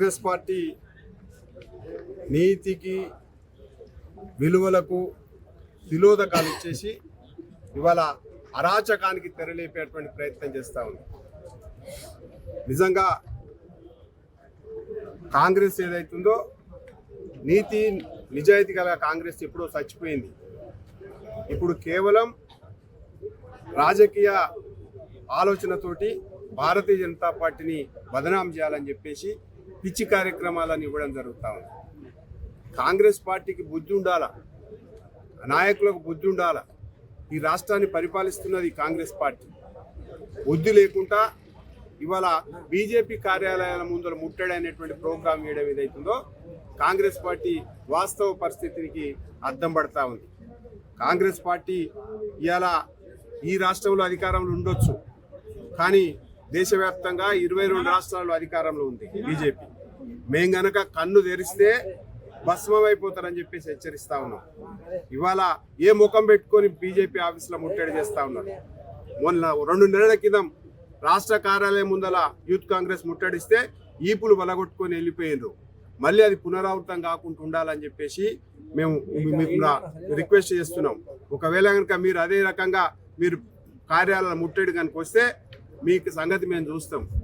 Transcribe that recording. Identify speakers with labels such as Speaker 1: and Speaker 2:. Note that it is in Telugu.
Speaker 1: కాంగ్రెస్ పార్టీ నీతికి విలువలకు తిలోదకాలు ఇచ్చేసి ఇవాళ అరాచకానికి తెరలేపేటువంటి ప్రయత్నం చేస్తూ ఉంది. నిజంగా కాంగ్రెస్ ఏదైతుందో నీతి నిజాయితీ గల కాంగ్రెస్ ఎప్పుడో చచ్చిపోయింది. ఇప్పుడు కేవలం రాజకీయ ఆలోచనతోటి భారతీయ జనతా పార్టీని బదనాం చేయాలని చెప్పేసి పిచ్చి కార్యక్రమాలను ఇవ్వడం జరుగుతూ ఉంది. కాంగ్రెస్ పార్టీకి బుద్ధి ఉండాలా, నాయకులకు బుద్ధి ఉండాలా. ఈ రాష్ట్రాన్ని పరిపాలిస్తున్నది కాంగ్రెస్ పార్టీ. బుద్ధి లేకుండా ఇవాళ బీజేపీ కార్యాలయాల ముందర ముట్టడి అనేటువంటి ప్రోగ్రాం వేయడం ఏదైతుందో కాంగ్రెస్ పార్టీ వాస్తవ పరిస్థితికి అద్దం పడతా ఉంది. కాంగ్రెస్ పార్టీ ఇవాళ ఈ రాష్ట్రంలో అధికారంలో ఉండొచ్చు, కానీ దేశవ్యాప్తంగా 22 రాష్ట్రాల్లో అధికారంలో ఉంది బీజేపీ. మేం గనక కన్ను తెరిస్తే భస్మం అయిపోతారని చెప్పేసి హెచ్చరిస్తా ఉన్నాం. ఇవాళ ఏ ముఖం పెట్టుకొని బీజేపీ ఆఫీసులో ముట్టడి చేస్తా ఉన్నారు. మొన్న 2 నెలల క్రితం రాష్ట్ర కార్యాలయం ముందల యూత్ కాంగ్రెస్ ముట్టడిస్తే ఈపులు బలగొట్టుకొని వెళ్ళిపోయినారు. మళ్ళీ అది పునరావృతం కాకుండా ఉండాలని చెప్పేసి మేము మీకు రిక్వెస్ట్ చేస్తున్నాం. ఒకవేళ కనుక మీరు అదే రకంగా మీరు కార్యాలయాల ముట్టడి కనుక వస్తే మీకు సంగతి మేము చూస్తాం.